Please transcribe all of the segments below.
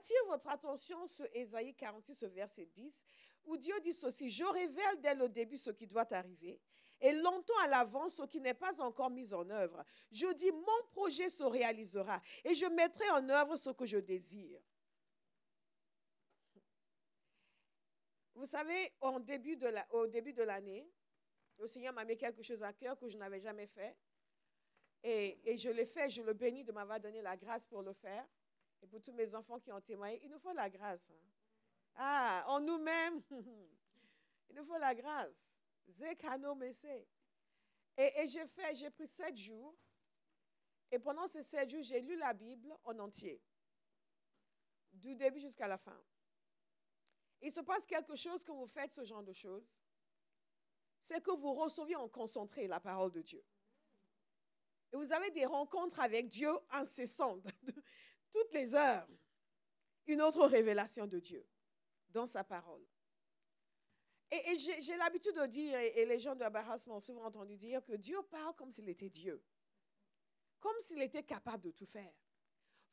j'attire votre attention sur Ésaïe 46, verset 10, où Dieu dit ceci, « Je révèle dès le début ce qui doit arriver, et longtemps à l'avance ce qui n'est pas encore mis en œuvre. Je dis, mon projet se réalisera, et je mettrai en œuvre ce que je désire. » Vous savez, au début de l'année, le Seigneur m'a mis quelque chose à cœur que je n'avais jamais fait. Et je l'ai fait, je le bénis de m'avoir donné la grâce pour le faire. Et pour tous mes enfants qui ont témoigné, il nous faut la grâce. Hein. Ah, en nous-mêmes, il nous faut la grâce. Zekano Messé. Et j'ai pris 7 jours. Et pendant ces 7 jours, j'ai lu la Bible en entier. Du début jusqu'à la fin. Il se passe quelque chose quand vous faites ce genre de choses. C'est que vous recevez en concentré la parole de Dieu. Et vous avez des rencontres avec Dieu incessantes, toutes les heures. Une autre révélation de Dieu dans sa parole. Et j'ai l'habitude de dire, et les gens de Abaras m'ont souvent entendu dire, que Dieu parle comme s'il était Dieu. Comme s'il était capable de tout faire.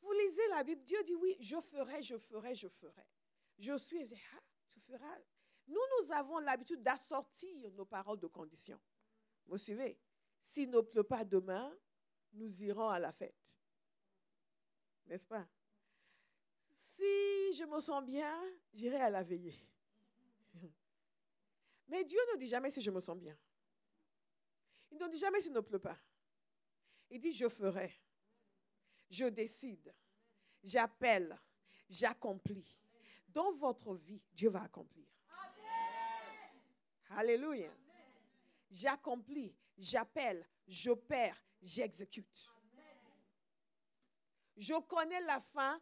Vous lisez la Bible, Dieu dit oui, je ferai, je ferai, je ferai. Je suis, je dis, ah, tu feras. Nous avons l'habitude d'assortir nos paroles de conditions. Vous suivez? S'il ne pleut pas demain, nous irons à la fête. N'est-ce pas? Si je me sens bien, j'irai à la veillée. Mais Dieu ne dit jamais si je me sens bien. Il ne dit jamais s'il ne pleut pas. Il dit je ferai. Je décide. J'appelle. J'accomplis. Dans votre vie, Dieu va accomplir. Amen. Alléluia. J'accomplis, j'appelle, j'opère, j'exécute. Je connais la fin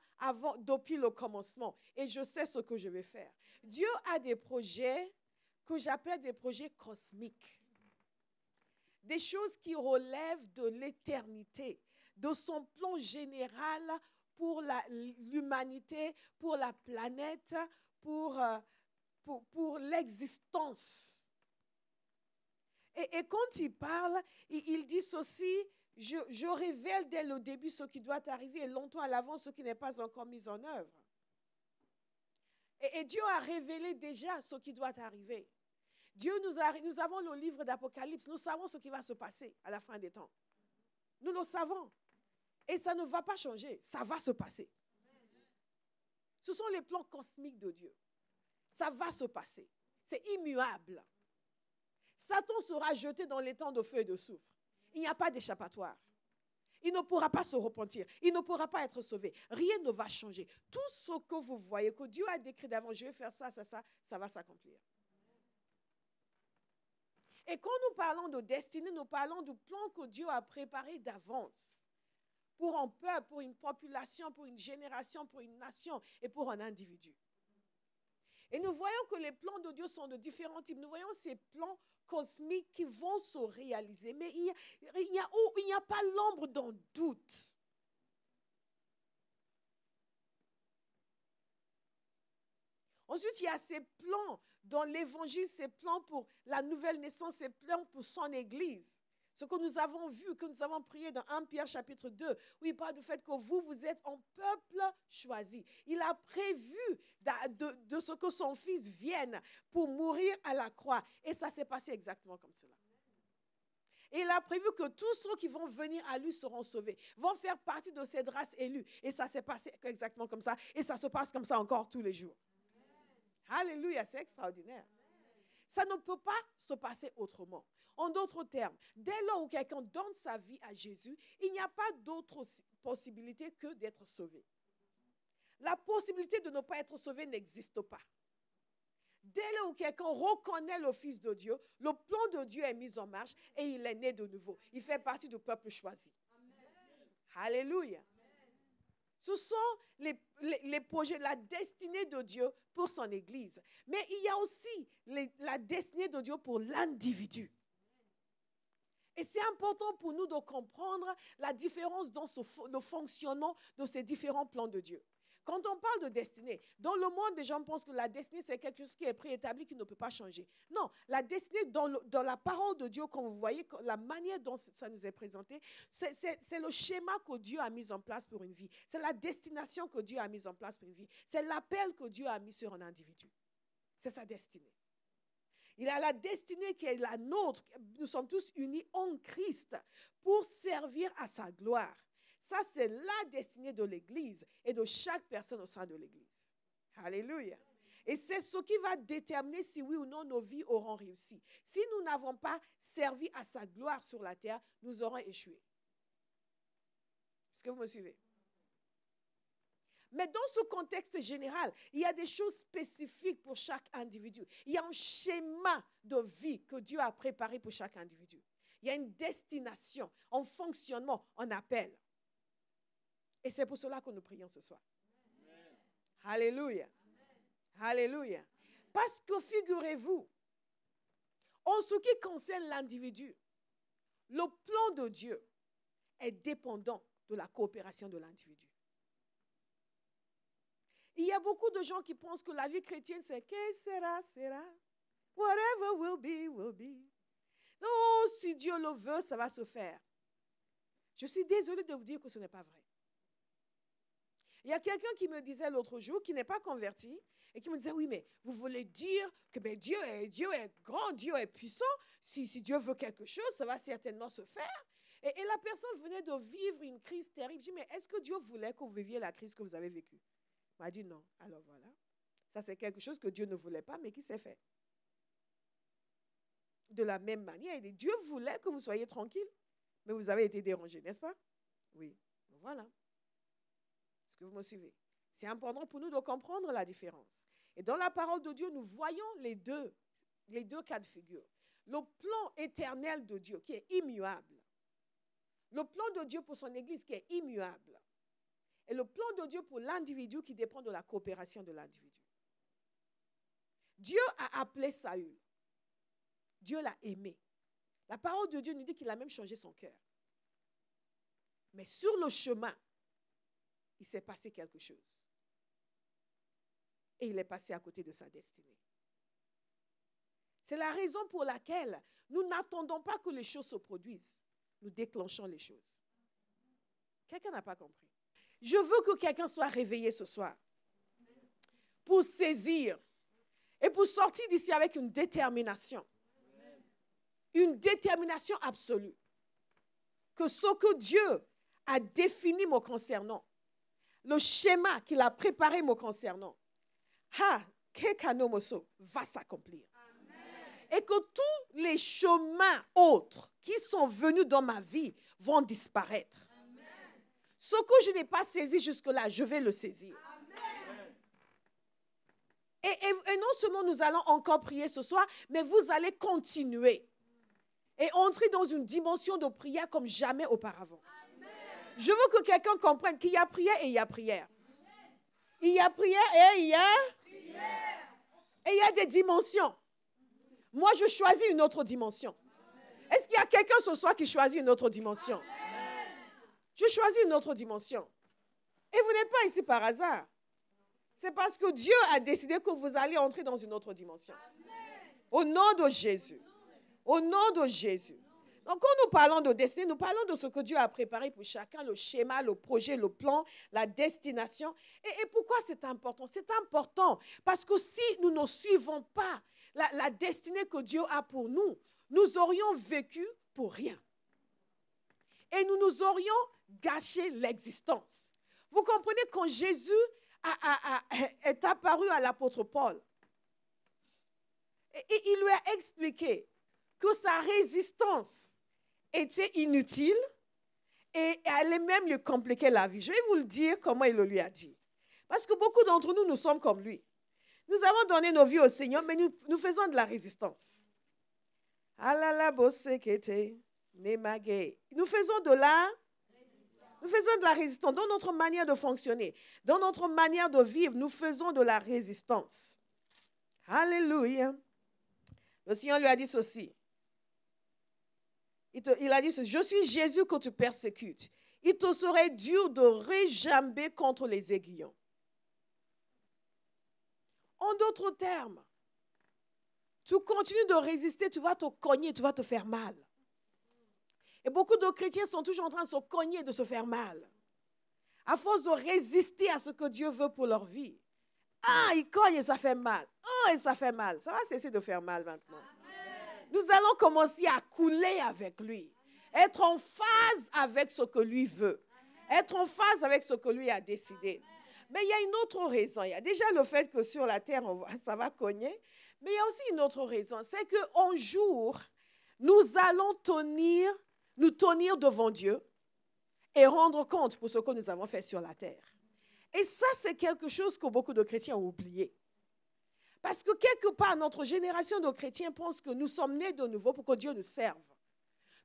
depuis le commencement et je sais ce que je vais faire. Dieu a des projets que j'appelle des projets cosmiques. Des choses qui relèvent de l'éternité, de son plan général pour l'humanité, pour la planète, pour l'existence. Et quand il parle, il dit ceci, je révèle dès le début ce qui doit arriver et longtemps à l'avance ce qui n'est pas encore mis en œuvre. Et Dieu a révélé déjà ce qui doit arriver. Nous avons le livre d'Apocalypse, nous savons ce qui va se passer à la fin des temps. Nous le savons. Et ça ne va pas changer, ça va se passer. Ce sont les plans cosmiques de Dieu. Ça va se passer. C'est immuable. Satan sera jeté dans les temps de feu et de soufre. Il n'y a pas d'échappatoire. Il ne pourra pas se repentir. Il ne pourra pas être sauvé. Rien ne va changer. Tout ce que vous voyez, que Dieu a décrit d'avant, je vais faire ça, ça va s'accomplir. Et quand nous parlons de destinée, nous parlons du plan que Dieu a préparé d'avance pour un peuple, pour une population, pour une génération, pour une nation et pour un individu. Et nous voyons que les plans de Dieu sont de différents types. Nous voyons ces plans cosmiques qui vont se réaliser. Mais il n'y a pas l'ombre d'un doute. Ensuite, il y a ces plans dans l'Évangile, ces plans pour la nouvelle naissance, ces plans pour son Église. Ce que nous avons vu, que nous avons prié dans 1 Pierre chapitre 2, où il parle du fait que vous êtes un peuple choisi. Il a prévu de ce que son fils vienne pour mourir à la croix. Et ça s'est passé exactement comme cela. Et il a prévu que tous ceux qui vont venir à lui seront sauvés, vont faire partie de cette race élue. Et ça s'est passé exactement comme ça. Et ça se passe comme ça encore tous les jours. Alléluia, c'est extraordinaire. Ça ne peut pas se passer autrement. En d'autres termes, dès lors où quelqu'un donne sa vie à Jésus, il n'y a pas d'autre possibilité que d'être sauvé. La possibilité de ne pas être sauvé n'existe pas. Dès lors où quelqu'un reconnaît le Fils de Dieu, le plan de Dieu est mis en marche et il est né de nouveau. Il fait partie du peuple choisi. Amen. Alléluia. Amen. Ce sont les projets, la destinée de Dieu pour son Église. Mais il y a aussi la destinée de Dieu pour l'individu. Et c'est important pour nous de comprendre la différence dans le fonctionnement de ces différents plans de Dieu. Quand on parle de destinée, dans le monde, les gens pensent que la destinée, c'est quelque chose qui est préétabli, qui ne peut pas changer. Non, la destinée, dans la parole de Dieu, comme vous voyez, la manière dont ça nous est présenté, c'est le schéma que Dieu a mis en place pour une vie. C'est la destination que Dieu a mise en place pour une vie. C'est l'appel que Dieu a mis sur un individu. C'est sa destinée. Il a la destinée qui est la nôtre. Nous sommes tous unis en Christ pour servir à sa gloire. Ça, c'est la destinée de l'Église et de chaque personne au sein de l'Église. Alléluia. Et c'est ce qui va déterminer si oui ou non nos vies auront réussi. Si nous n'avons pas servi à sa gloire sur la terre, nous aurons échoué. Est-ce que vous me suivez? Mais dans ce contexte général, il y a des choses spécifiques pour chaque individu. Il y a un schéma de vie que Dieu a préparé pour chaque individu. Il y a une destination, un fonctionnement, un appel. Et c'est pour cela que nous prions ce soir. Amen. Alléluia. Amen. Alléluia. Parce que figurez-vous, en ce qui concerne l'individu, le plan de Dieu est dépendant de la coopération de l'individu. Il y a beaucoup de gens qui pensent que la vie chrétienne, c'est que sera, sera. Whatever will be, will be. Non, si Dieu le veut, ça va se faire. Je suis désolée de vous dire que ce n'est pas vrai. Il y a quelqu'un qui me disait l'autre jour, qui n'est pas converti, et qui me disait, oui, mais vous voulez dire que Dieu est grand, Dieu est puissant. Si Dieu veut quelque chose, ça va certainement se faire. Et la personne venait de vivre une crise terrible. Je dis, mais est-ce que Dieu voulait que vous viviez la crise que vous avez vécue? Il m'a dit non. Alors voilà. Ça, c'est quelque chose que Dieu ne voulait pas, mais qui s'est fait. De la même manière, il dit, Dieu voulait que vous soyez tranquille, mais vous avez été dérangé, n'est-ce pas? Oui. Voilà. Est-ce que vous me suivez? C'est important pour nous de comprendre la différence. Et dans la parole de Dieu, nous voyons les deux cas de figure. Le plan éternel de Dieu qui est immuable. Le plan de Dieu pour son Église qui est immuable. Et le plan de Dieu pour l'individu qui dépend de la coopération de l'individu. Dieu a appelé Saül. Dieu l'a aimé. La parole de Dieu nous dit qu'il a même changé son cœur. Mais sur le chemin, il s'est passé quelque chose. Et il est passé à côté de sa destinée. C'est la raison pour laquelle nous n'attendons pas que les choses se produisent. Nous déclenchons les choses. Quelqu'un n'a pas compris. Je veux que quelqu'un soit réveillé ce soir pour saisir et pour sortir d'ici avec une détermination. Une détermination absolue. Que ce que Dieu a défini me concernant, le schéma qu'il a préparé me concernant, va s'accomplir. Et que tous les chemins autres qui sont venus dans ma vie vont disparaître. Amen. Ce que je n'ai pas saisi jusque-là, je vais le saisir. Et non seulement nous allons encore prier ce soir, mais vous allez continuer et entrer dans une dimension de prière comme jamais auparavant. Amen. Je veux que quelqu'un comprenne qu'il y a prière et il y a prière. Amen. Il y a prière et il y a prière. Et il y a des dimensions. Moi, je choisis une autre dimension. Est-ce qu'il y a quelqu'un ce soir qui choisit une autre dimension? Amen. Je choisis une autre dimension. Et vous n'êtes pas ici par hasard. C'est parce que Dieu a décidé que vous allez entrer dans une autre dimension. Amen. Au nom de Jésus. Au nom de Jésus. Donc, quand nous parlons de destinée, nous parlons de ce que Dieu a préparé pour chacun, le schéma, le projet, le plan, la destination. Et pourquoi c'est important? C'est important parce que si nous ne suivons pas la destinée que Dieu a pour nous, nous aurions vécu pour rien. Et nous nous aurions gâché l'existence. Vous comprenez, quand Jésus est apparu à l'apôtre Paul, et il lui a expliqué que sa résistance était inutile et allait même lui compliquer la vie. Je vais vous le dire comment il le lui a dit. Parce que beaucoup d'entre nous, nous sommes comme lui. Nous avons donné nos vies au Seigneur, mais nous faisons de la résistance. Nous faisons de la résistance dans notre manière de fonctionner, dans notre manière de vivre. Nous faisons de la résistance. Alléluia. Le Seigneur lui a dit ceci. Il a dit ceci. Je suis Jésus que tu persécutes. Il te serait dur de réjamber contre les aiguillons. En d'autres termes, tu continues de résister, tu vas te cogner, tu vas te faire mal. Et beaucoup de chrétiens sont toujours en train de se cogner, de se faire mal. À force de résister à ce que Dieu veut pour leur vie. Ah, ils cognent et ça fait mal. Ah, et ça fait mal. Ça va cesser de faire mal maintenant. Amen. Nous allons commencer à couler avec lui. Être en phase avec ce que lui veut. Être en phase avec ce que lui a décidé. Mais il y a une autre raison. Il y a déjà le fait que sur la terre, ça va cogner. Mais il y a aussi une autre raison. C'est qu'un jour, nous allons nous tenir devant Dieu et rendre compte pour ce que nous avons fait sur la terre. Et ça, c'est quelque chose que beaucoup de chrétiens ont oublié. Parce que quelque part, notre génération de chrétiens pense que nous sommes nés de nouveau pour que Dieu nous serve.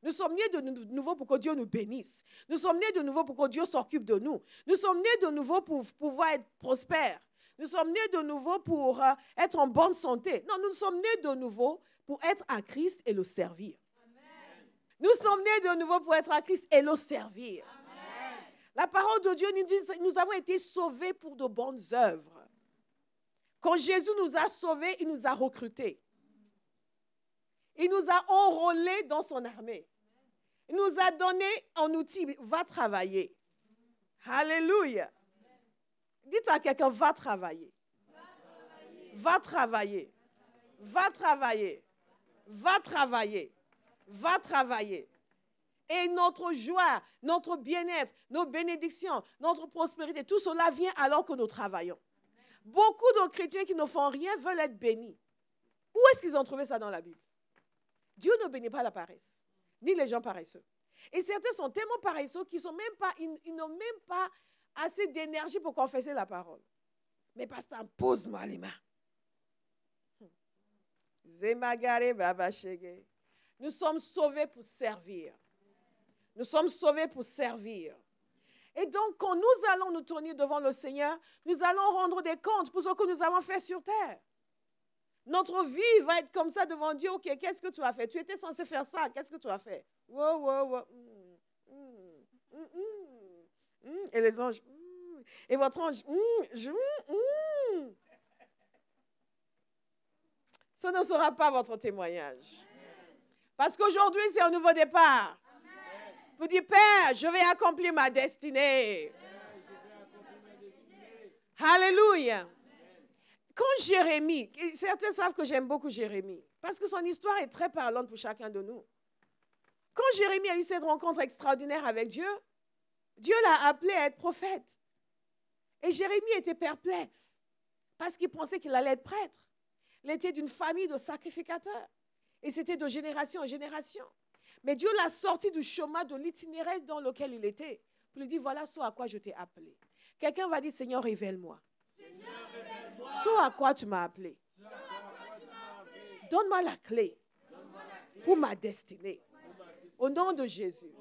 Nous sommes nés de nouveau pour que Dieu nous bénisse. Nous sommes nés de nouveau pour que Dieu s'occupe de nous. Nous sommes nés de nouveau pour pouvoir être prospères. Nous sommes nés de nouveau pour être en bonne santé. Non, nous sommes nés de nouveau pour être à Christ et le servir. Amen. Nous sommes nés de nouveau pour être à Christ et le servir. Amen. La parole de Dieu nous dit que nous avons été sauvés pour de bonnes œuvres. Quand Jésus nous a sauvés, il nous a recrutés. Il nous a enrôlés dans son armée. Il nous a donné un outil. Va travailler. Alléluia. Dites à quelqu'un, va travailler. Va travailler. Va travailler. Va travailler. Va travailler. Et notre joie, notre bien-être, nos bénédictions, notre prospérité, tout cela vient alors que nous travaillons. Beaucoup de chrétiens qui ne font rien veulent être bénis. Où est-ce qu'ils ont trouvé ça dans la Bible? Dieu ne bénit pas la paresse, ni les gens paresseux. Et certains sont tellement paresseux qu'ils n'ont même pas assez d'énergie pour confesser la parole. Mais pasteur, pose-moi les mains. Zemagare baba shege. Nous sommes sauvés pour servir. Nous sommes sauvés pour servir. Et donc, quand nous allons nous tourner devant le Seigneur, nous allons rendre des comptes pour ce que nous avons fait sur terre. Notre vie va être comme ça devant Dieu. Ok, qu'est-ce que tu as fait? Tu étais censé faire ça. Qu'est-ce que tu as fait? Wow, wow, wow. Et les anges. Et votre ange. Ce ne sera pas votre témoignage. Parce qu'aujourd'hui, c'est un nouveau départ. Vous dites, Père, je vais accomplir ma destinée. Alléluia. Quand Jérémie, certains savent que j'aime beaucoup Jérémie, parce que son histoire est très parlante pour chacun de nous. Quand Jérémie a eu cette rencontre extraordinaire avec Dieu, Dieu l'a appelé à être prophète. Et Jérémie était perplexe, parce qu'il pensait qu'il allait être prêtre. Il était d'une famille de sacrificateurs, et c'était de génération en génération. Mais Dieu l'a sorti du chemin, de l'itinéraire dans lequel il était, pour lui dire, voilà ce à quoi je t'ai appelé. Quelqu'un va dire, Seigneur, révèle-moi. Ce à quoi tu m'as appelé. Donne-moi la clé pour ma destinée. Au nom de Jésus.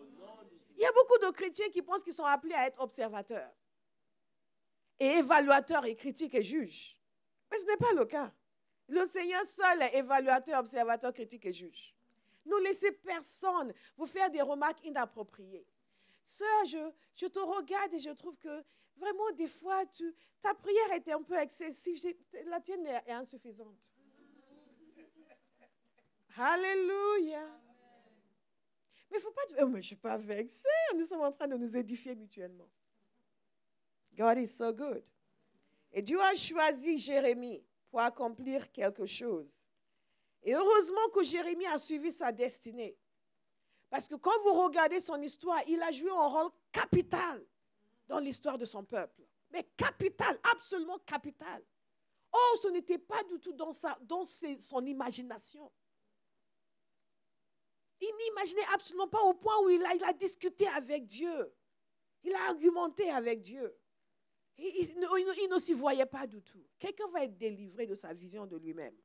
Il y a beaucoup de chrétiens qui pensent qu'ils sont appelés à être observateurs. Et évaluateurs et critiques et juges. Mais ce n'est pas le cas. Le Seigneur seul est évaluateur, observateur, critique et juge. Ne laissez personne vous faire des remarques inappropriées. Sœur, je te regarde et je trouve que vraiment, des fois, ta prière était un peu excessive. La tienne est insuffisante. Alléluia. Mais il ne faut pas dire, oh, mais je ne suis pas vexée. Nous sommes en train de nous édifier mutuellement. God is so good. Et Dieu a choisi Jérémie pour accomplir quelque chose. Et heureusement que Jérémie a suivi sa destinée. Parce que quand vous regardez son histoire, il a joué un rôle capital dans l'histoire de son peuple. Mais capital, absolument capital. Or, ce n'était pas du tout dans son imagination. Il n'imaginait absolument pas au point où il a discuté avec Dieu. Il a argumenté avec Dieu. Il ne s'y voyait pas du tout. Quelqu'un va être délivré de sa vision de lui-même.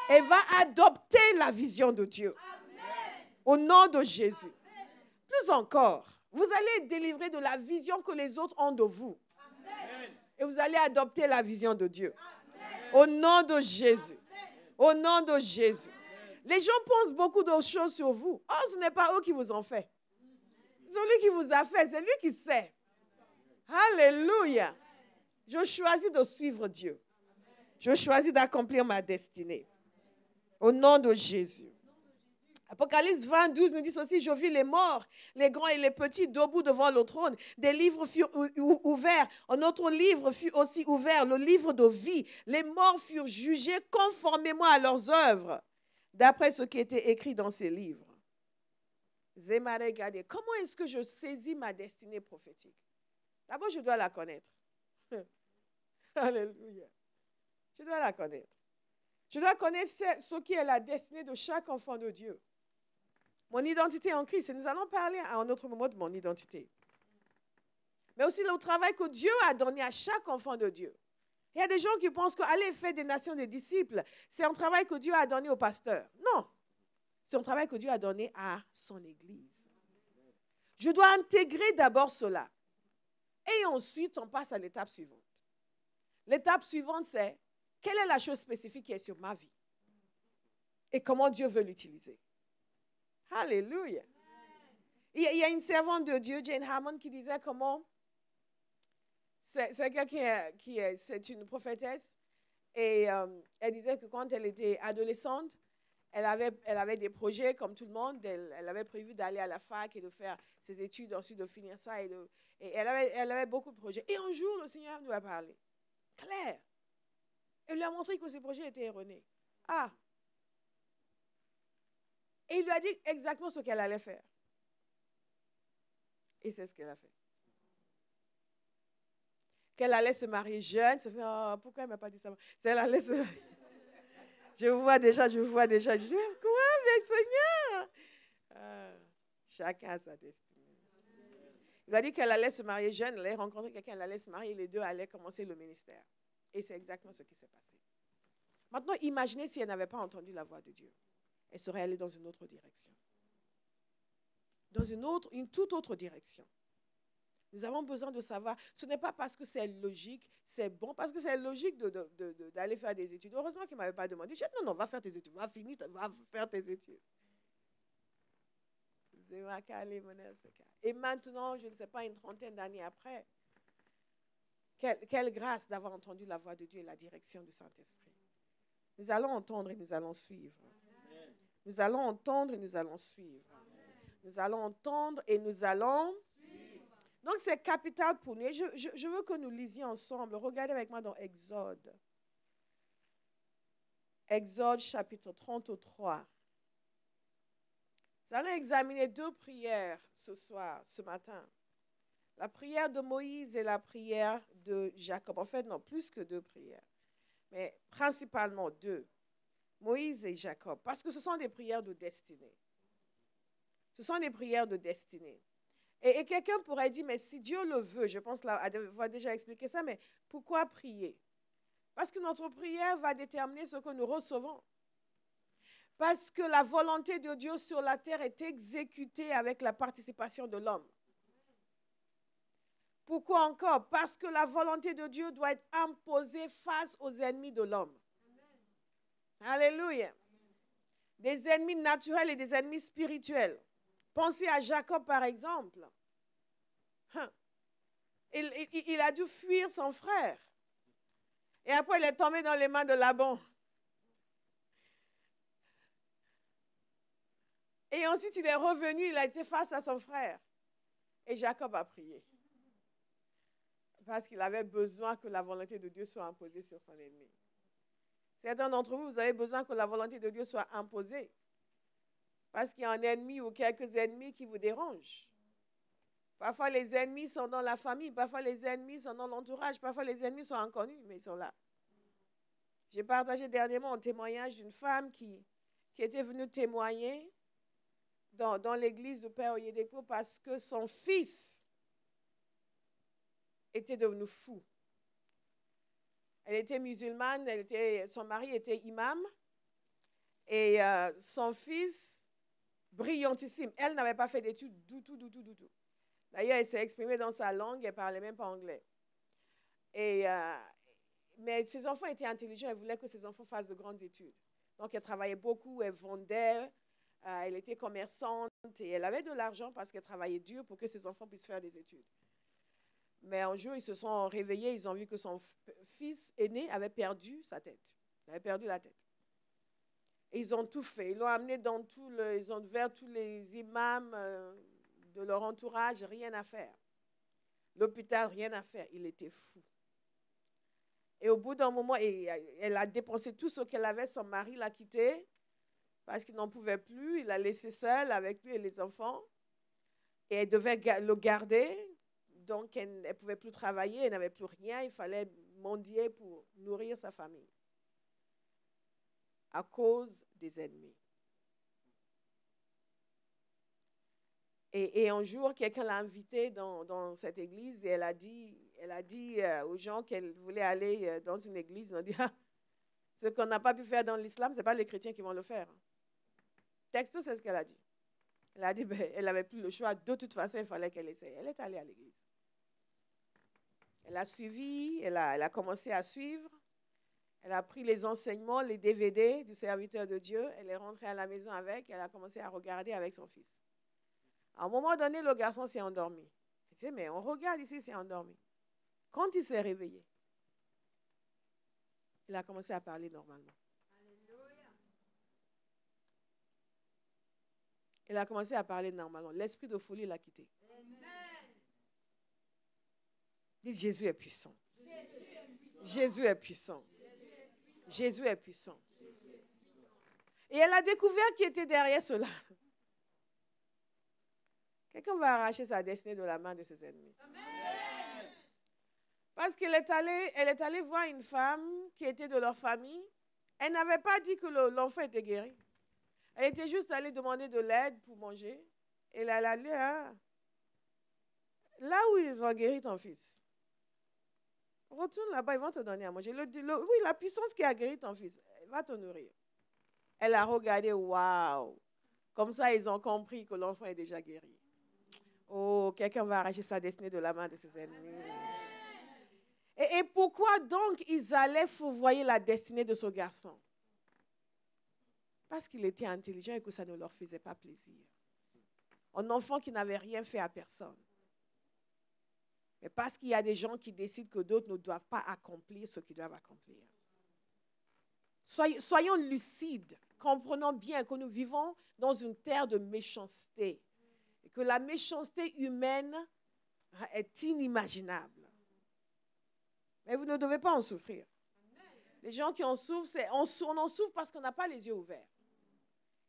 Et va adopter la vision de Dieu. Amen. Au nom de Jésus. Amen. Plus encore, vous allez être délivré de la vision que les autres ont de vous. Amen. Et vous allez adopter la vision de Dieu. Amen. Au nom de Jésus. Amen. Au nom de Jésus. Amen. Les gens pensent beaucoup de choses sur vous. Oh, ce n'est pas eux qui vous ont fait. Celui qui vous a fait, c'est lui qui sait. Alléluia. Je choisis de suivre Dieu. Je choisis d'accomplir ma destinée. Au nom de Jésus. Apocalypse 20, 12 nous dit ceci, je vis les morts, les grands et les petits, debout devant le trône. Des livres furent ouverts. Un autre livre fut aussi ouvert, le livre de vie. Les morts furent jugés conformément à leurs œuvres, d'après ce qui était écrit dans ces livres. Zemare Gade, comment est-ce que je saisis ma destinée prophétique? D'abord, je dois la connaître. Alléluia. Je dois la connaître. Je dois connaître ce qui est la destinée de chaque enfant de Dieu. Mon identité en Christ. Et nous allons parler à un autre moment de mon identité. Mais aussi le travail que Dieu a donné à chaque enfant de Dieu. Il y a des gens qui pensent qu'aller faire des nations des disciples, c'est un travail que Dieu a donné au pasteur. Non. C'est un travail que Dieu a donné à son Église. Je dois intégrer d'abord cela. Et ensuite, on passe à l'étape suivante. L'étape suivante, c'est quelle est la chose spécifique qui est sur ma vie? Et comment Dieu veut l'utiliser? Alléluia. Il y a une servante de Dieu, Jane Hammond, qui disait comment c'est quelqu'un c'est une prophétesse. Et elle disait que quand elle était adolescente, elle avait des projets comme tout le monde. Elle avait prévu d'aller à la fac et de faire ses études, ensuite de finir ça. Et elle avait beaucoup de projets. Et un jour, le Seigneur nous a parlé. Claire. Elle lui a montré que ses projets étaient erronés. Ah. Et il lui a dit exactement ce qu'elle allait faire. Et c'est ce qu'elle a fait. Qu'elle allait se marier jeune. Ça fait, oh, pourquoi elle ne m'a pas dit ça? Elle allait se... Je vous vois déjà. Je dis, mais quoi avec Seigneur? Chacun a sa destinée. Il a dit qu'elle allait se marier jeune, elle allait rencontrer quelqu'un, elle allait se marier, les deux allaient commencer le ministère. Et c'est exactement ce qui s'est passé. Maintenant, imaginez si elle n'avait pas entendu la voix de Dieu. Elle serait allée dans une autre direction. Dans une toute autre direction. Nous avons besoin de savoir, ce n'est pas parce que c'est logique, c'est bon, parce que c'est logique d'aller faire des études. Heureusement qu'il ne m'avait pas demandé. J'ai dit, non, va faire tes études, va faire tes études. Et maintenant, je ne sais pas, une trentaine d'années après, quelle grâce d'avoir entendu la voix de Dieu et la direction du Saint-Esprit. Nous allons entendre et nous allons suivre. Amen. Nous allons entendre et nous allons suivre. Amen. Nous allons entendre et nous allons suivre. Donc c'est capital pour nous. Je veux que nous lisions ensemble. Regardez avec moi dans Exode. Exode chapitre 33. Nous allons examiner deux prières ce matin. La prière de Moïse et la prière de Jacob. En fait, non, plus que deux prières. Mais principalement deux. Moïse et Jacob. Parce que ce sont des prières de destinée. Ce sont des prières de destinée. Et quelqu'un pourrait dire, mais si Dieu le veut, je pense qu'elle va déjà expliquer ça, mais pourquoi prier? Parce que notre prière va déterminer ce que nous recevons. Parce que la volonté de Dieu sur la terre est exécutée avec la participation de l'homme. Pourquoi encore? Parce que la volonté de Dieu doit être imposée face aux ennemis de l'homme. Alléluia. Des ennemis naturels et des ennemis spirituels. Pensez à Jacob par exemple. Il a dû fuir son frère. Et après il est tombé dans les mains de Laban. Et ensuite, il est revenu, il a été face à son frère. Et Jacob a prié. Parce qu'il avait besoin que la volonté de Dieu soit imposée sur son ennemi. Certains d'entre vous, vous avez besoin que la volonté de Dieu soit imposée. Parce qu'il y a un ennemi ou quelques ennemis qui vous dérangent. Parfois, les ennemis sont dans la famille. Parfois, les ennemis sont dans l'entourage. Parfois, les ennemis sont inconnus, mais ils sont là. J'ai partagé dernièrement un témoignage d'une femme qui était venue témoigner dans l'église du Père Oyedepo parce que son fils était devenu fou. Elle était musulmane, son mari était imam et son fils, brillantissime. Elle n'avait pas fait d'études du tout. D'ailleurs, elle s'est exprimée dans sa langue, elle ne parlait même pas anglais. Mais ses enfants étaient intelligents, elle voulait que ses enfants fassent de grandes études. Donc, elle travaillait beaucoup, elle vendait. Elle était commerçante et elle avait de l'argent parce qu'elle travaillait dur pour que ses enfants puissent faire des études. Mais un jour, ils se sont réveillés, ils ont vu que son fils aîné avait perdu sa tête. Il avait perdu la tête. Et ils ont tout fait. Ils l'ont amené dans ils ont ouvert tous les imams de leur entourage, rien à faire. L'hôpital, rien à faire. Il était fou. Et au bout d'un moment, elle a dépensé tout ce qu'elle avait. Son mari l'a quitté parce qu'il n'en pouvait plus. Il l'a laissé seul avec lui et les enfants. Et elle devait le garder. Donc, elle ne pouvait plus travailler. Elle n'avait plus rien. Il fallait mendier pour nourrir sa famille. À cause des ennemis. Et un jour, quelqu'un l'a invitée dans cette église et elle a dit aux gens qu'elle voulait aller dans une église. On dit, ah, ce qu'on n'a pas pu faire dans l'islam, ce n'est pas les chrétiens qui vont le faire. Texto, c'est ce qu'elle a dit. Elle a dit, ben, elle n'avait plus le choix. De toute façon, il fallait qu'elle essaye. Elle est allée à l'église. Elle a suivi, elle a commencé à suivre. Elle a pris les enseignements, les DVD du serviteur de Dieu. Elle est rentrée à la maison avec. Elle a commencé à regarder avec son fils. À un moment donné, le garçon s'est endormi. Il dit, mais on regarde ici, il s'est endormi. Quand il s'est réveillé, il a commencé à parler normalement. Alléluia. Il a commencé à parler normalement. L'esprit de folie l'a quitté. Amen. Dites, Jésus est puissant. Jésus est puissant. Jésus est puissant. Et elle a découvert qui était derrière cela. Quelqu'un va arracher sa destinée de la main de ses ennemis. Amen. Parce qu'elle est allée voir une femme qui était de leur famille. Elle n'avait pas dit que l'enfant était guéri. Elle était juste allée demander de l'aide pour manger. Et elle allait là où ils ont guéri ton fils. Retourne là-bas, ils vont te donner à manger. Oui, la puissance qui a guéri ton fils, elle va te nourrir. Elle a regardé, waouh. Comme ça, ils ont compris que l'enfant est déjà guéri. Oh, quelqu'un va arracher sa destinée de la main de ses ennemis. Et pourquoi donc ils allaient fourvoyer la destinée de ce garçon? Parce qu'il était intelligent et que ça ne leur faisait pas plaisir. Un enfant qui n'avait rien fait à personne. Mais parce qu'il y a des gens qui décident que d'autres ne doivent pas accomplir ce qu'ils doivent accomplir. Soyons lucides, comprenons bien que nous vivons dans une terre de méchanceté. Et que la méchanceté humaine est inimaginable. Mais vous ne devez pas en souffrir. Les gens qui en souffrent, on en souffre parce qu'on n'a pas les yeux ouverts.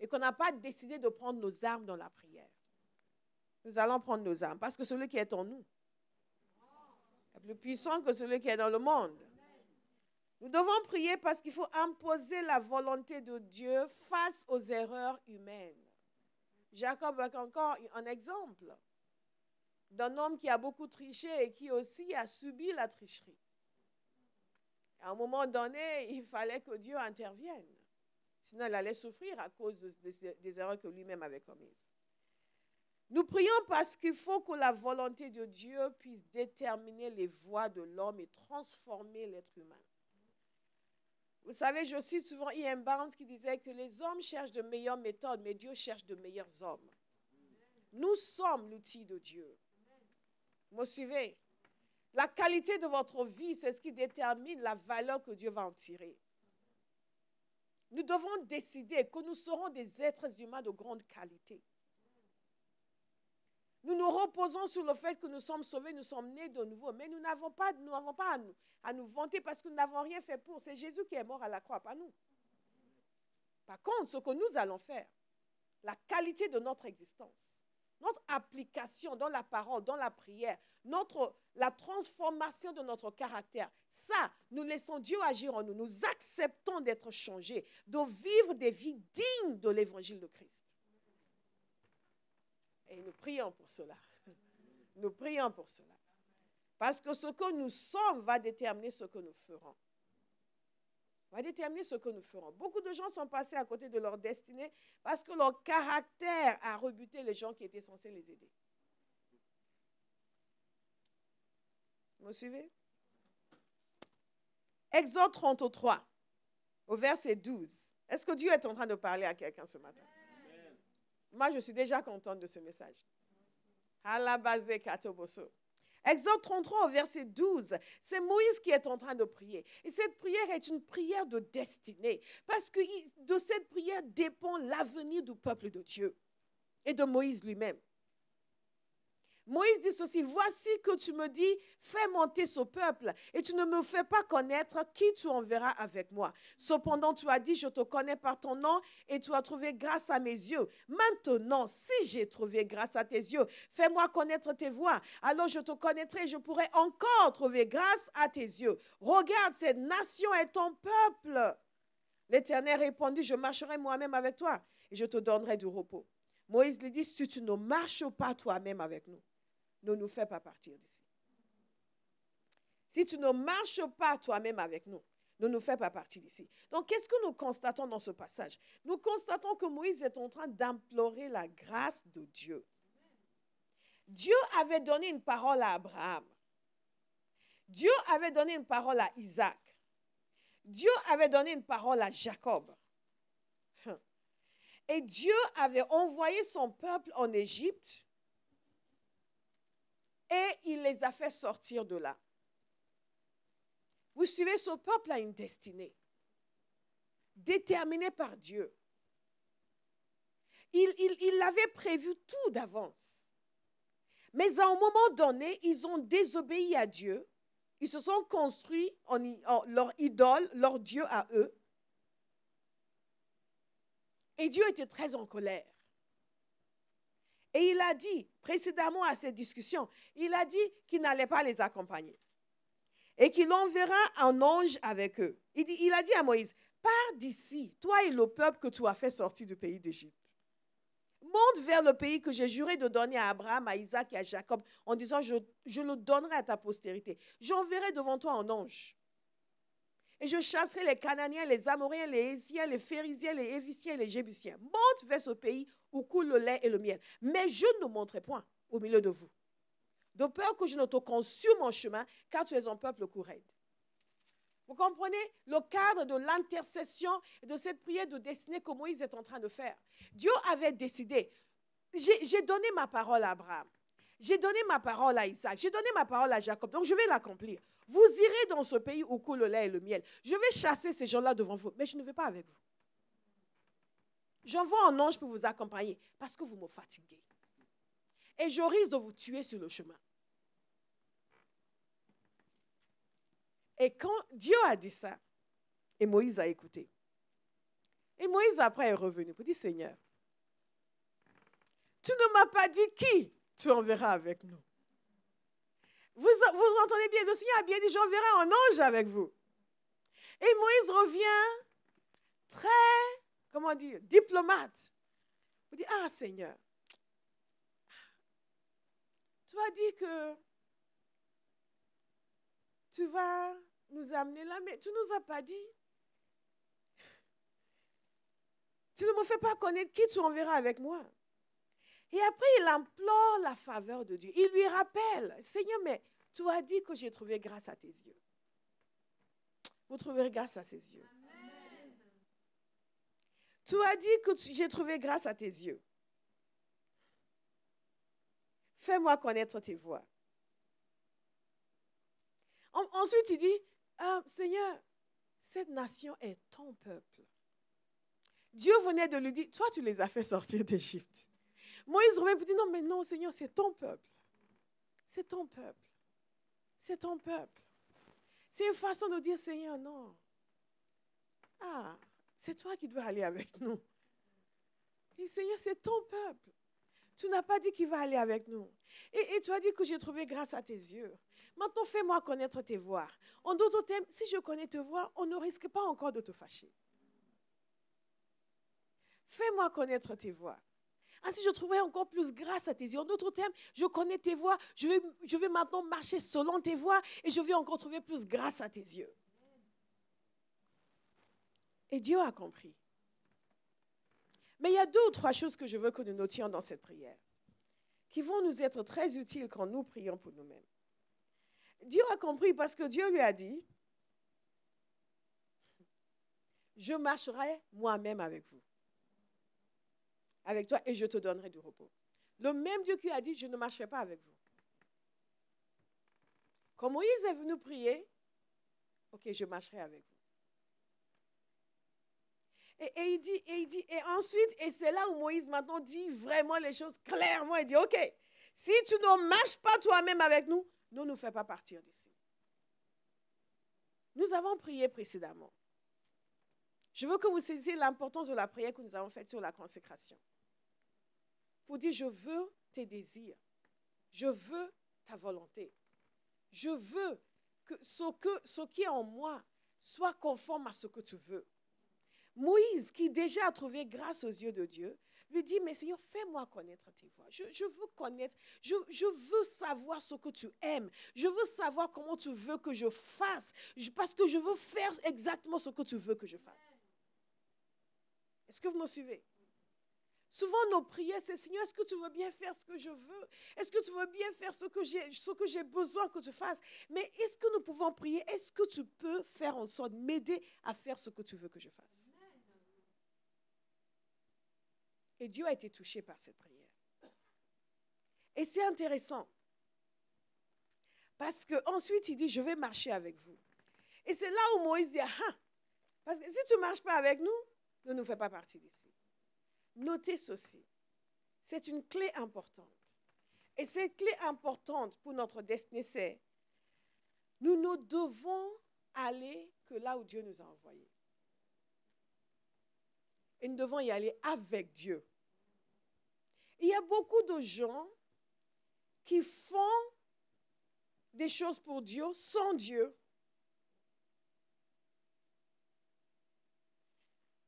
Et qu'on n'a pas décidé de prendre nos armes dans la prière. Nous allons prendre nos armes parce que celui qui est en nous est plus puissant que celui qui est dans le monde. Nous devons prier parce qu'il faut imposer la volonté de Dieu face aux erreurs humaines. Jacob est encore un exemple d'un homme qui a beaucoup triché et qui aussi a subi la tricherie. À un moment donné, il fallait que Dieu intervienne. Sinon, il allait souffrir à cause des erreurs que lui-même avait commises. Nous prions parce qu'il faut que la volonté de Dieu puisse déterminer les voies de l'homme et transformer l'être humain. Vous savez, je cite souvent E.M. Barnes qui disait que les hommes cherchent de meilleures méthodes, mais Dieu cherche de meilleurs hommes. Nous sommes l'outil de Dieu. Vous me suivez? La qualité de votre vie, c'est ce qui détermine la valeur que Dieu va en tirer. Nous devons décider que nous serons des êtres humains de grande qualité. Nous nous reposons sur le fait que nous sommes sauvés, nous sommes nés de nouveau, mais nous n'avons pas à nous vanter parce que nous n'avons rien fait pour. C'est Jésus qui est mort à la croix, pas nous. Par contre, ce que nous allons faire, la qualité de notre existence, notre application dans la parole, dans la prière, la transformation de notre caractère, ça, nous laissons Dieu agir en nous. Nous acceptons d'être changés, de vivre des vies dignes de l'évangile de Christ. Et nous prions pour cela. Nous prions pour cela. Parce que ce que nous sommes va déterminer ce que nous ferons. Va déterminer ce que nous ferons. Beaucoup de gens sont passés à côté de leur destinée parce que leur caractère a rebuté les gens qui étaient censés les aider. Vous me suivez? Exode 33, au verset 12. Est-ce que Dieu est en train de parler à quelqu'un ce matin? Moi, je suis déjà contente de ce message. Alabazé katoboso. Exode 33 au verset 12, c'est Moïse qui est en train de prier. Et cette prière est une prière de destinée. Parce que de cette prière dépend l'avenir du peuple de Dieu et de Moïse lui-même. Moïse dit ceci, voici que tu me dis, fais monter ce peuple et tu ne me fais pas connaître qui tu enverras avec moi. Cependant, tu as dit, je te connais par ton nom et tu as trouvé grâce à mes yeux. Maintenant, si j'ai trouvé grâce à tes yeux, fais-moi connaître tes voies. Alors je te connaîtrai et je pourrai encore trouver grâce à tes yeux. Regarde, cette nation est ton peuple. L'Éternel répondit, je marcherai moi-même avec toi et je te donnerai du repos. Moïse lui dit, si tu ne marches pas toi-même avec nous, ne nous fais pas partir d'ici. Si tu ne marches pas toi-même avec nous, ne nous fais pas partir d'ici. Donc, qu'est-ce que nous constatons dans ce passage? Nous constatons que Moïse est en train d'implorer la grâce de Dieu. Dieu avait donné une parole à Abraham. Dieu avait donné une parole à Isaac. Dieu avait donné une parole à Jacob. Et Dieu avait envoyé son peuple en Égypte et il les a fait sortir de là. Vous suivez, ce peuple a une destinée déterminée par Dieu. Il avait prévu tout d'avance. Mais à un moment donné, ils ont désobéi à Dieu. Ils se sont construits leur idole, leur Dieu à eux. Et Dieu était très en colère. Et il a dit, précédemment à cette discussion, il a dit qu'il n'allait pas les accompagner. Et qu'il enverra un ange avec eux. Il a dit à Moïse, pars d'ici, toi et le peuple que tu as fait sortir du pays d'Égypte. Monte vers le pays que j'ai juré de donner à Abraham, à Isaac et à Jacob, en disant, je le donnerai à ta postérité. J'enverrai devant toi un ange. Et je chasserai les Cananéens, les Amoréens, les Hésiens, les Phérésiens, les Éviciens et les Jébusiens. Monte vers ce pays où coule le lait et le miel. Mais je ne monterai point au milieu de vous, de peur que je ne te consume en chemin, car tu es un peuple couraide. Vous comprenez le cadre de l'intercession et de cette prière de destinée que Moïse est en train de faire. Dieu avait décidé, j'ai donné ma parole à Abraham, j'ai donné ma parole à Isaac, j'ai donné ma parole à Jacob, donc je vais l'accomplir. Vous irez dans ce pays où coule le lait et le miel. Je vais chasser ces gens-là devant vous, mais je ne vais pas avec vous. J'envoie un ange pour vous accompagner parce que vous me fatiguez. Et je risque de vous tuer sur le chemin. Et quand Dieu a dit ça, et Moïse a écouté. Et Moïse après est revenu pour dire, Seigneur, tu ne m'as pas dit qui tu enverras avec nous. Vous entendez bien, le Seigneur a bien dit, j'enverrai un ange avec vous. Et Moïse revient très, comment dire, diplomate. Il dit, ah Seigneur, tu as dit que tu vas nous amener là, mais tu ne nous as pas dit. Tu ne me fais pas connaître qui tu enverras avec moi. Et après, il implore la faveur de Dieu. Il lui rappelle, Seigneur, mais tu as dit que j'ai trouvé grâce à tes yeux. Vous trouverez grâce à ses yeux. Amen. Tu as dit que j'ai trouvé grâce à tes yeux. Fais-moi connaître tes voies. Ensuite, il dit, Seigneur, cette nation est ton peuple. Dieu venait de lui dire, toi, tu les as fait sortir d'Égypte. Moïse revient et dit, non, mais non, Seigneur, c'est ton peuple. C'est ton peuple. C'est ton peuple. C'est une façon de dire, Seigneur, non. Ah, c'est toi qui dois aller avec nous. Et Seigneur, c'est ton peuple. Tu n'as pas dit qu'il va aller avec nous. Et tu as dit que j'ai trouvé grâce à tes yeux. Maintenant, fais-moi connaître tes voies. En d'autres termes, si je connais tes voies, on ne risque pas encore de te fâcher. Fais-moi connaître tes voies. Ainsi, je trouverai encore plus grâce à tes yeux. En d'autres termes, je connais tes voies. Je vais maintenant marcher selon tes voies et je vais encore trouver plus grâce à tes yeux. Et Dieu a compris. Mais il y a 2 ou 3 choses que je veux que nous notions dans cette prière qui vont nous être très utiles quand nous prions pour nous-mêmes. Dieu a compris parce que Dieu lui a dit, je marcherai moi-même avec vous, avec toi, et je te donnerai du repos. Le même Dieu qui a dit, je ne marcherai pas avec vous. Quand Moïse est venu prier, ok, je marcherai avec vous. Et ensuite, et c'est là où Moïse maintenant dit vraiment les choses clairement. Il dit, ok, si tu ne marches pas toi-même avec nous, ne nous fais pas partir d'ici. Nous avons prié précédemment. Je veux que vous saisissiez l'importance de la prière que nous avons faite sur la consécration. Pour dire, je veux tes désirs. Je veux ta volonté. Je veux que ce qui est en moi soit conforme à ce que tu veux. Moïse, qui déjà a trouvé grâce aux yeux de Dieu, lui dit, mais Seigneur, fais-moi connaître tes voies. Je veux connaître, je veux savoir ce que tu aimes. Je veux savoir comment tu veux que je fasse, parce que je veux faire exactement ce que tu veux que je fasse. Est-ce que vous me suivez? Souvent, nos prières, c'est, Seigneur, est-ce que tu veux bien faire ce que je veux? Est-ce que tu veux bien faire ce que j'ai besoin que tu fasses? Mais est-ce que nous pouvons prier? Est-ce que tu peux faire en sorte, m'aider à faire ce que tu veux que je fasse? Et Dieu a été touché par cette prière. Et c'est intéressant. Parce qu'ensuite, il dit, je vais marcher avec vous. Et c'est là où Moïse dit, parce que si tu ne marches pas avec nous, ne nous fais pas partie d'ici. Notez ceci. C'est une clé importante. Et cette clé importante pour notre destinée, c'est, nous ne devons aller que là où Dieu nous a envoyés. Et nous devons y aller avec Dieu. Il y a beaucoup de gens qui font des choses pour Dieu sans Dieu.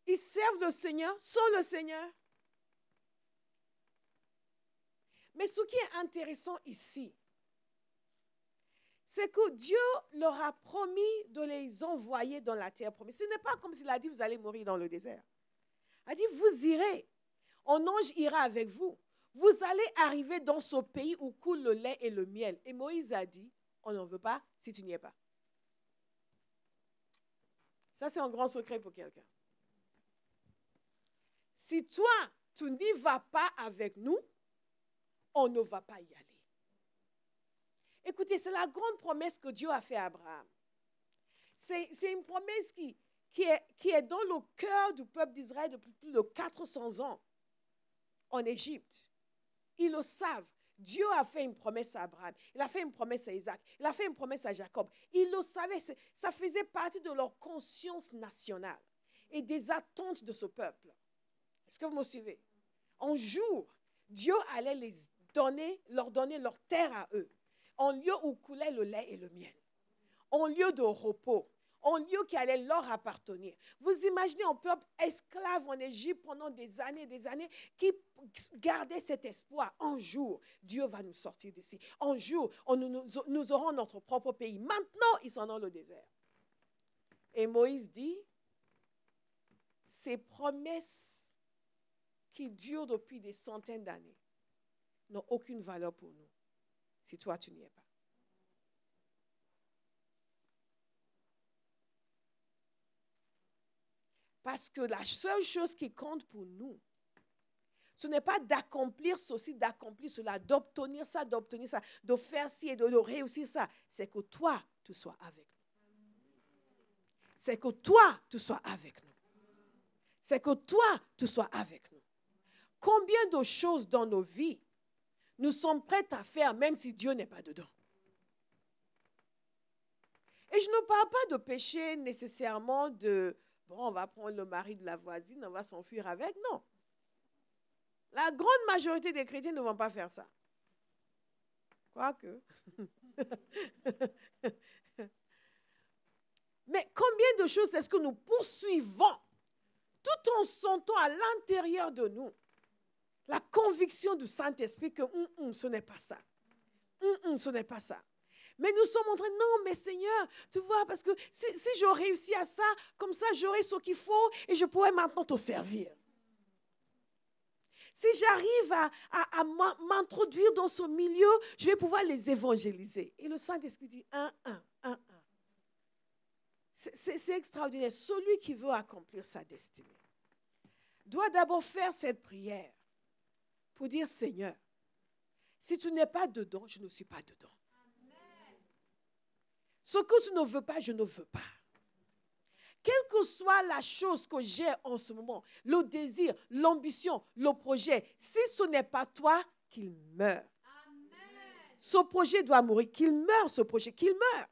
Ils servent le Seigneur sans le Seigneur. Mais ce qui est intéressant ici, c'est que Dieu leur a promis de les envoyer dans la terre promise. Ce n'est pas comme s'il a dit, vous allez mourir dans le désert. Il a dit, vous irez. Un ange ira avec vous. Vous allez arriver dans ce pays où coule le lait et le miel. Et Moïse a dit, on n'en veut pas si tu n'y es pas. Ça, c'est un grand secret pour quelqu'un. Si toi, tu n'y vas pas avec nous, on ne va pas y aller. Écoutez, c'est la grande promesse que Dieu a faite à Abraham. C'est une promesse qui est dans le cœur du peuple d'Israël depuis plus de 400 ans en Égypte. Ils le savent. Dieu a fait une promesse à Abraham. Il a fait une promesse à Isaac. Il a fait une promesse à Jacob. Ils le savaient. Ça faisait partie de leur conscience nationale et des attentes de ce peuple. Est-ce que vous me suivez? Un jour, Dieu allait leur donner leur terre à eux, en lieu où coulait le lait et le miel, en lieu de repos, en lieu qui allait leur appartenir. Vous imaginez un peuple esclave en Égypte pendant des années, qui gardait cet espoir. Un jour, Dieu va nous sortir d'ici. Un jour, nous aurons notre propre pays. Maintenant, ils sont dans le désert. Et Moïse dit, ces promesses qui durent depuis des centaines d'années n'ont aucune valeur pour nous si toi, tu n'y es pas. Parce que la seule chose qui compte pour nous, ce n'est pas d'accomplir ceci, d'accomplir cela, d'obtenir ça, de faire ci et de réussir ça. C'est que toi, tu sois avec nous. C'est que toi, tu sois avec nous. C'est que toi, tu sois avec nous. Combien de choses dans nos vies nous sommes prêts à faire même si Dieu n'est pas dedans? Et je ne parle pas de péché nécessairement de, bon, on va prendre le mari de la voisine, on va s'enfuir avec. Non. La grande majorité des chrétiens ne vont pas faire ça. Quoique. Mais combien de choses est-ce que nous poursuivons tout en sentant à l'intérieur de nous la conviction du Saint-Esprit que ce n'est pas ça. Ce n'est pas ça. Mais nous sommes en train de, non, mais Seigneur, tu vois, parce que si je réussis à ça, comme ça, j'aurai ce qu'il faut et je pourrai maintenant te servir. Si j'arrive à m'introduire dans ce milieu, je vais pouvoir les évangéliser. Et le Saint-Esprit dit, C'est extraordinaire. Celui qui veut accomplir sa destinée doit d'abord faire cette prière pour dire, Seigneur, si tu n'es pas dedans, je ne suis pas dedans. Amen. Ce que tu ne veux pas, je ne veux pas. Quelle que soit la chose que j'ai en ce moment, le désir, l'ambition, le projet, si ce n'est pas toi, qu'il meure. Amen. Ce projet doit mourir, qu'il meure ce projet, qu'il meure.